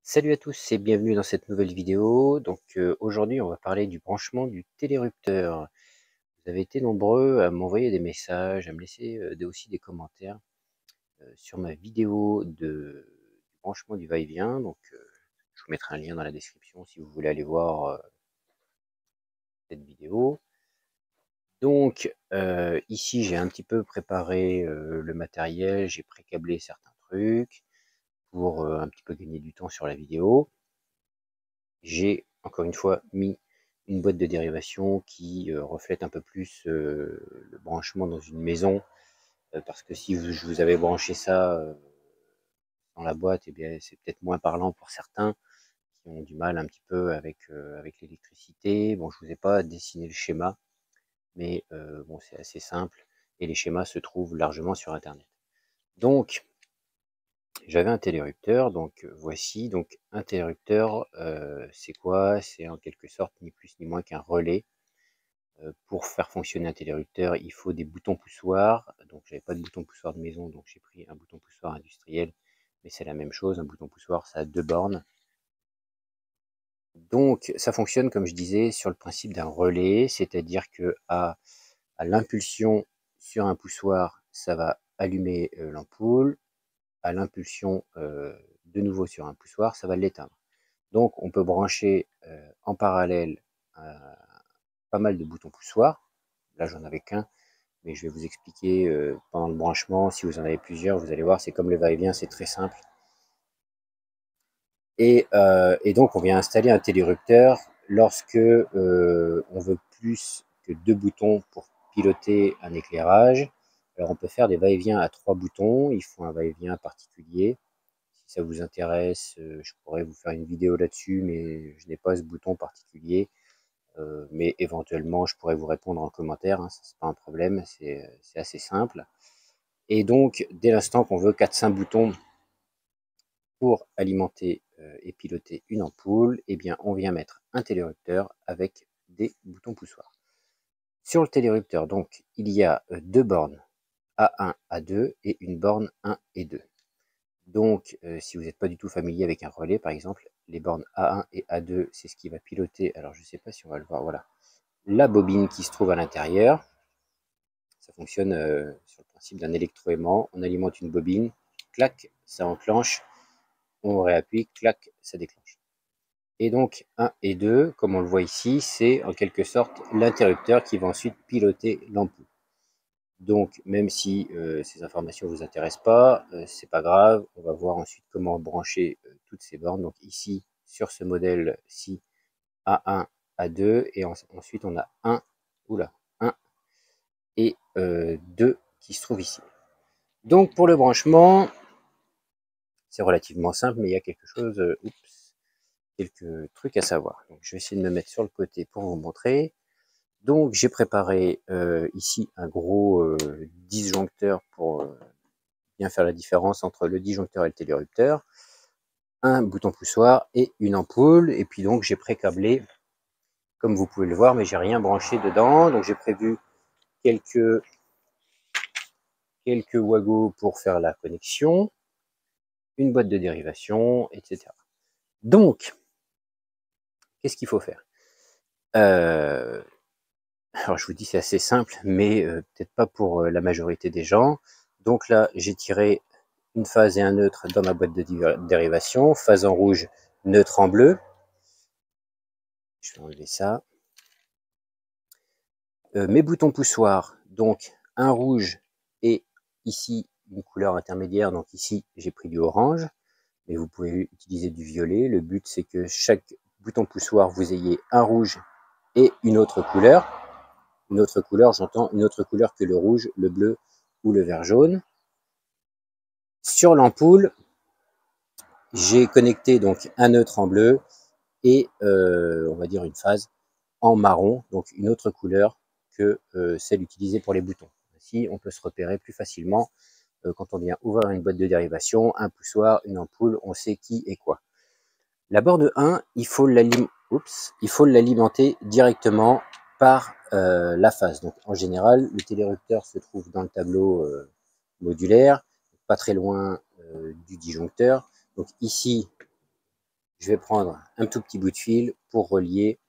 Salut à tous et bienvenue dans cette nouvelle vidéo. Aujourd'hui on va parler du branchement du télérupteur. Vous avez été nombreux à m'envoyer des messages, à me laisser aussi des commentaires sur ma vidéo du branchement du va-et-vient. Je vous mettrai un lien dans la description si vous voulez aller voir cette vidéo. Ici j'ai un petit peu préparé le matériel, j'ai pré-câblé certains trucs pour un petit peu gagner du temps sur la vidéo. J'ai encore une fois mis une boîte de dérivation qui reflète un peu plus le branchement dans une maison, parce que si je vous avais branché ça dans la boîte, eh bien c'est peut-être moins parlant pour certains qui ont du mal un petit peu avec l'électricité. Bon, je vous ai pas dessiné le schéma, mais bon, c'est assez simple et les schémas se trouvent largement sur internet. Donc j'avais un télérupteur, voici donc un télérupteur. C'est quoi? C'est en quelque sorte ni plus ni moins qu'un relais. Pour faire fonctionner un télérupteur, il faut des boutons poussoirs. Donc j'avais pas de bouton poussoir de maison, donc j'ai pris un bouton poussoir industriel, mais c'est la même chose. Un bouton poussoir, ça a 2 bornes. Donc ça fonctionne, comme je disais, sur le principe d'un relais, c'est-à-dire que à l'impulsion sur un poussoir, ça va allumer l'ampoule. À l'impulsion de nouveau sur un poussoir, ça va l'éteindre. Donc on peut brancher en parallèle pas mal de boutons poussoirs. Là j'en avais qu'un, mais je vais vous expliquer pendant le branchement. Si vous en avez plusieurs, vous allez voir, c'est comme le va-et-vient, c'est très simple. Et donc on vient installer un télérupteur lorsque on veut plus que 2 boutons pour piloter un éclairage. Alors on peut faire des va-et-vient à 3 boutons, il faut un va-et-vient particulier. Si ça vous intéresse, je pourrais vous faire une vidéo là-dessus, mais je n'ai pas ce bouton particulier. Mais éventuellement, je pourrais vous répondre en commentaire, hein, c'est pas un problème, c'est assez simple. Et donc, dès l'instant qu'on veut 4-5 boutons pour alimenter et piloter une ampoule, eh bien, on vient mettre un télérupteur avec des boutons poussoirs. Sur le télérupteur, donc, il y a 2 bornes A1, A2 et une borne 1 et 2. Donc, si vous n'êtes pas du tout familier avec un relais, par exemple, les bornes A1 et A2, c'est ce qui va piloter, alors je ne sais pas si on va le voir, voilà, la bobine qui se trouve à l'intérieur. Ça fonctionne sur le principe d'un électroaimant. On alimente une bobine, clac, ça enclenche, on réappuie, clac, ça déclenche. Et donc 1 et 2, comme on le voit ici, c'est en quelque sorte l'interrupteur qui va ensuite piloter l'ampoule. Donc même si ces informations ne vous intéressent pas, c'est pas grave, on va voir ensuite comment brancher toutes ces bornes. Donc ici, sur ce modèle-ci, A1, A2, et ensuite on a 1 et 2 qui se trouvent ici. Donc pour le branchement, c'est relativement simple, mais il y a quelque chose, quelques trucs à savoir. Donc je vais essayer de me mettre sur le côté pour vous montrer. Donc j'ai préparé ici un gros disjoncteur pour bien faire la différence entre le disjoncteur et le télérupteur, un bouton poussoir et une ampoule. Et puis donc j'ai pré-câblé, comme vous pouvez le voir, mais j'ai rien branché dedans. Donc j'ai prévu quelques wagos pour faire la connexion, une boîte de dérivation, etc. Donc, qu'est-ce qu'il faut faire? Alors je vous dis c'est assez simple, mais peut-être pas pour la majorité des gens. Donc là, j'ai tiré une phase et un neutre dans ma boîte de dérivation, phase en rouge, neutre en bleu. Je vais enlever ça. Mes boutons poussoirs, donc un rouge et ici une couleur intermédiaire, donc ici j'ai pris du orange, mais vous pouvez utiliser du violet. Le but c'est que chaque bouton poussoir, vous ayez un rouge et une autre couleur. Une autre couleur, j'entends une autre couleur que le rouge, le bleu ou le vert jaune. Sur l'ampoule, j'ai connecté donc un neutre en bleu et on va dire une phase en marron, donc une autre couleur que celle utilisée pour les boutons. Ainsi, on peut se repérer plus facilement quand on vient ouvrir une boîte de dérivation, un poussoir, une ampoule, on sait qui et quoi. La borne 1, il faut l'alimenter directement par la phase. Donc en général, le télérupteur se trouve dans le tableau modulaire, pas très loin du disjoncteur. Donc ici, je vais prendre un tout petit bout de fil pour relier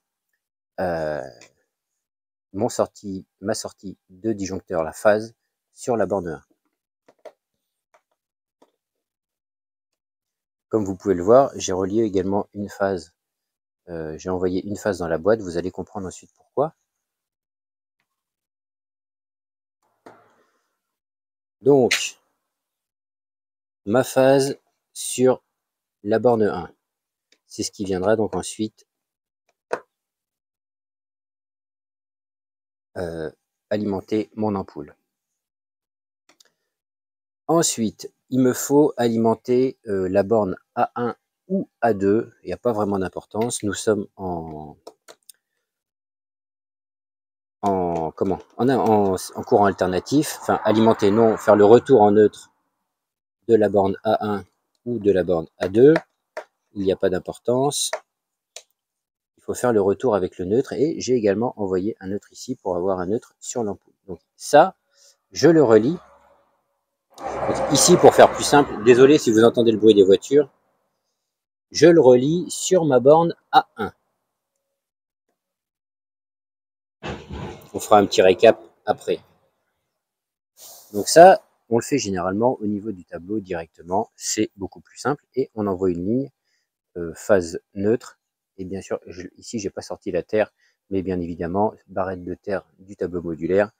ma sortie de disjoncteur, la phase, sur la borne 1. Comme vous pouvez le voir, j'ai relié également une phase. J'ai envoyé une phase dans la boîte. Vous allez comprendre ensuite pourquoi. Donc, ma phase sur la borne 1. C'est ce qui viendra donc ensuite alimenter mon ampoule. Ensuite, il me faut alimenter la borne A1 ou A2. Il n'y a pas vraiment d'importance. Nous sommes en courant alternatif. Enfin, alimenter, non, faire le retour en neutre de la borne A1 ou de la borne A2. Il n'y a pas d'importance. Il faut faire le retour avec le neutre. Et j'ai également envoyé un neutre ici pour avoir un neutre sur l'ampoule. Donc ça, je le relie. Donc, ici, pour faire plus simple, désolé si vous entendez le bruit des voitures, je le relie sur ma borne A1. On fera un petit récap après. Donc ça, on le fait généralement au niveau du tableau directement. C'est beaucoup plus simple. Et on envoie une ligne phase neutre. Et bien sûr, ici, j'ai pas sorti la terre, mais bien évidemment, barrette de terre du tableau modulaire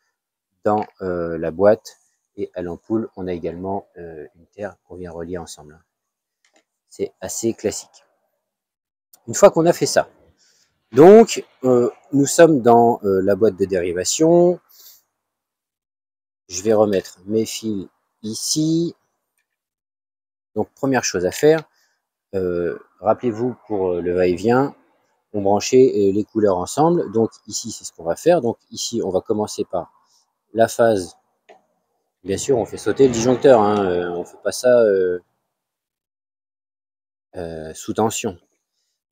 dans la boîte. Et à l'ampoule, on a également une terre qu'on vient relier ensemble. C'est assez classique. Une fois qu'on a fait ça, donc nous sommes dans la boîte de dérivation. Je vais remettre mes fils ici. Donc première chose à faire, rappelez-vous pour le va-et-vient, on branchait les couleurs ensemble. Donc ici, c'est ce qu'on va faire. Donc ici, on va commencer par la phase. Bien sûr, on fait sauter le disjoncteur. Hein, on ne fait pas ça sous tension.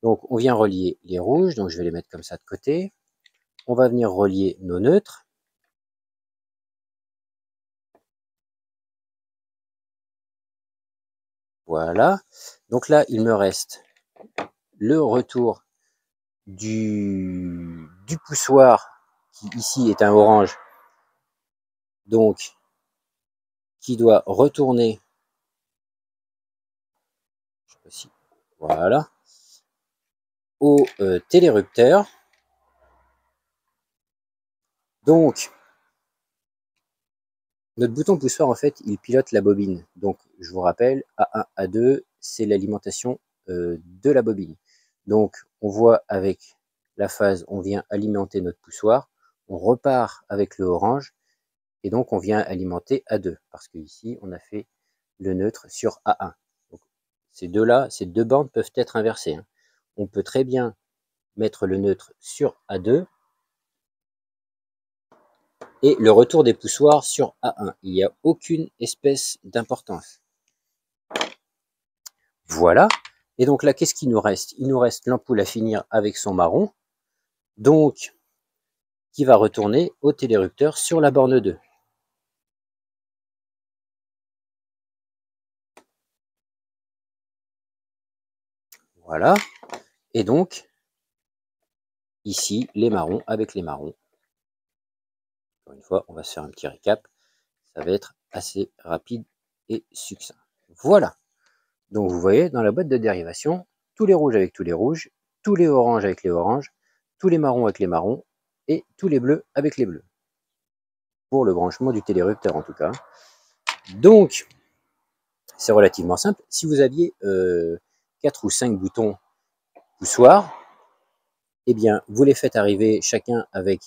Donc on vient relier les rouges. Donc je vais les mettre comme ça de côté. On va venir relier nos neutres. Voilà. Donc là, il me reste le retour du poussoir qui ici est un orange. Donc qui doit retourner. Je sais pas si, voilà. Au télérupteur. Donc, notre bouton poussoir, en fait, il pilote la bobine. Donc, je vous rappelle, A1, A2, c'est l'alimentation de la bobine. Donc, on voit avec la phase, on vient alimenter notre poussoir. On repart avec le orange. Et donc, on vient alimenter A2. Parce qu'ici, on a fait le neutre sur A1. Donc, ces deux-là, ces deux bandes peuvent être inversées. Hein. On peut très bien mettre le neutre sur A2 et le retour des poussoirs sur A1. Il n'y a aucune espèce d'importance. Voilà. Et donc là, qu'est-ce qu'il nous reste? Il nous reste l'ampoule à finir avec son marron, donc qui va retourner au télérupteur sur la borne 2. Voilà. Et donc, ici, les marrons avec les marrons. Encore une fois, on va se faire un petit récap. Ça va être assez rapide et succinct. Voilà. Donc vous voyez, dans la boîte de dérivation, tous les rouges avec tous les rouges, tous les oranges avec les oranges, tous les marrons avec les marrons, et tous les bleus avec les bleus. Pour le branchement du télérupteur en tout cas. Donc, c'est relativement simple. Si vous aviez 4 ou 5 boutons poussoirs, eh bien, vous les faites arriver chacun avec,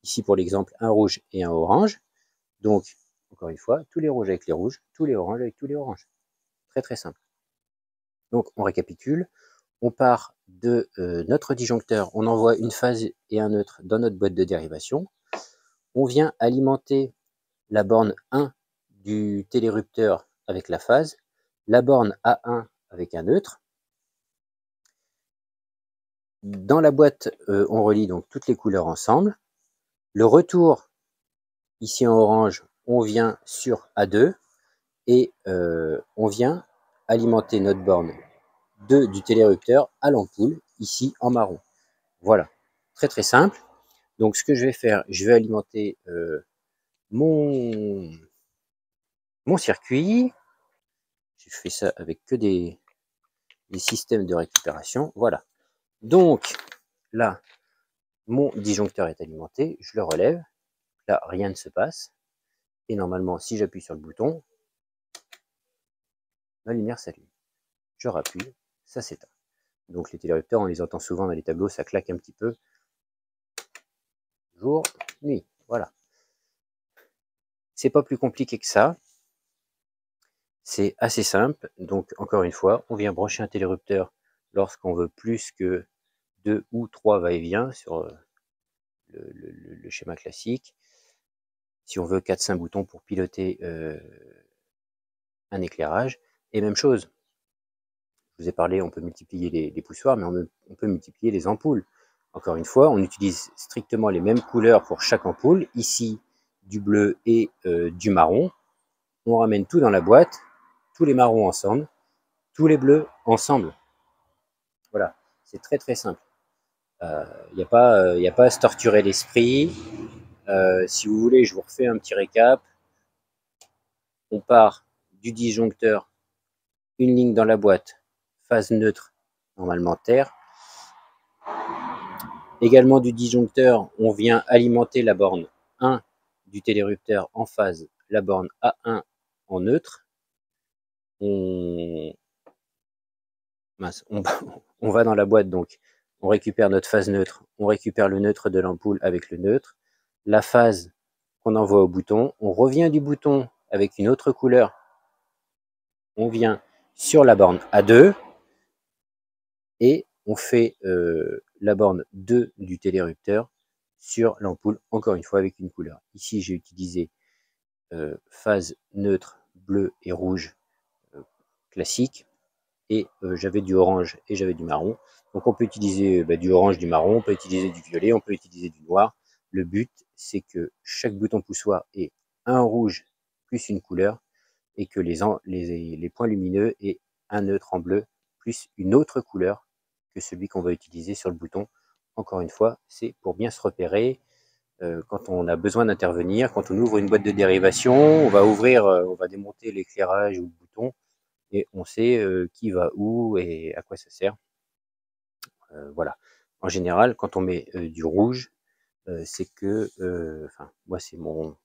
ici pour l'exemple, un rouge et un orange. Donc, encore une fois, tous les rouges avec les rouges, tous les oranges avec tous les oranges. Très très simple. Donc, on récapitule. On part de notre disjoncteur, on envoie une phase et un neutre dans notre boîte de dérivation. On vient alimenter la borne 1 du télérupteur avec la phase, la borne A1 avec un neutre. Dans la boîte, on relie donc toutes les couleurs ensemble. Le retour, ici en orange, on vient sur A2 et on vient alimenter notre borne du télérupteur à l'ampoule, ici en marron. Voilà, très très simple. Donc ce que je vais faire, je vais alimenter mon circuit. Je fais ça avec que des systèmes de récupération. Voilà. Donc là, mon disjoncteur est alimenté, je le relève. Là, rien ne se passe. Et normalement, si j'appuie sur le bouton, la lumière s'allume. Je rappuie, ça s'éteint. Donc les télérupteurs, on les entend souvent dans les tableaux, ça claque un petit peu. Jour, nuit, voilà. C'est pas plus compliqué que ça. C'est assez simple. Donc encore une fois, on vient brancher un télérupteur lorsqu'on veut plus que 2 ou 3 va-et-vient sur le schéma classique. Si on veut 4-5 boutons pour piloter un éclairage. Et même chose, je vous ai parlé, on peut multiplier les poussoirs, mais on peut multiplier les ampoules. Encore une fois, on utilise strictement les mêmes couleurs pour chaque ampoule. Ici, du bleu et du marron. On ramène tout dans la boîte, tous les marrons ensemble, tous les bleus ensemble. Voilà, c'est très très simple. Il n'y a pas à se torturer l'esprit. Si vous voulez, je vous refais un petit récap. On part du disjoncteur, une ligne dans la boîte, phase neutre, normalement terre. Également du disjoncteur, on vient alimenter la borne 1 du télérupteur en phase, la borne A1 en neutre. On va dans la boîte, donc on récupère notre phase neutre, on récupère le neutre de l'ampoule avec le neutre, la phase qu'on envoie au bouton, on revient du bouton avec une autre couleur, on vient sur la borne A2 et on fait la borne 2 du télérupteur sur l'ampoule, encore une fois avec une couleur. Ici, j'ai utilisé phase neutre, bleu et rouge classique, et j'avais du orange et j'avais du marron. Donc on peut utiliser du orange, du marron, on peut utiliser du violet, on peut utiliser du noir. Le but, c'est que chaque bouton poussoir ait un rouge plus une couleur, et que les points lumineux aient un neutre en bleu plus une autre couleur que celui qu'on va utiliser sur le bouton. Encore une fois, c'est pour bien se repérer quand on a besoin d'intervenir. Quand on ouvre une boîte de dérivation, on va démonter l'éclairage ou le bouton, et on sait qui va où et à quoi ça sert. Voilà. En général, quand on met du rouge, c'est que, enfin, moi c'est mon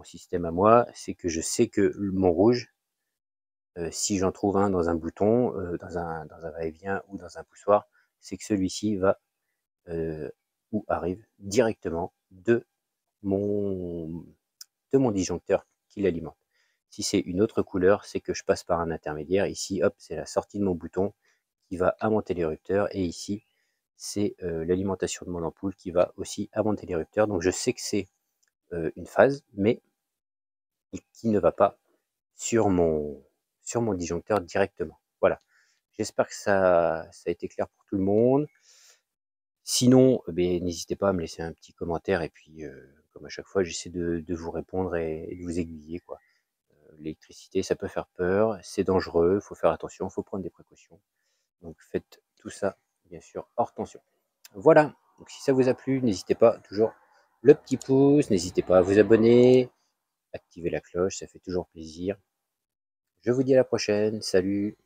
système à moi, c'est que je sais que mon rouge, si j'en trouve un dans un bouton, dans un va-et-vient ou dans un poussoir, c'est que celui-ci va ou arrive directement de mon disjoncteur qui l'alimente. Si c'est une autre couleur, c'est que je passe par un intermédiaire. Ici, hop, c'est la sortie de mon bouton qui va à mon télérupteur, et ici, c'est l'alimentation de mon ampoule qui va aussi à mon télérupteur. Donc je sais que c'est une phase, mais qui ne va pas sur mon disjoncteur directement. Voilà. J'espère que ça a été clair pour tout le monde. Sinon, n'hésitez pas à me laisser un petit commentaire, et puis comme à chaque fois, j'essaie de vous répondre et de vous aiguiller, quoi. L'électricité, ça peut faire peur, c'est dangereux, il faut faire attention, il faut prendre des précautions. Donc faites tout ça, bien sûr, hors tension. Voilà, donc si ça vous a plu, n'hésitez pas, toujours le petit pouce, n'hésitez pas à vous abonner, activer la cloche, ça fait toujours plaisir. Je vous dis à la prochaine, salut!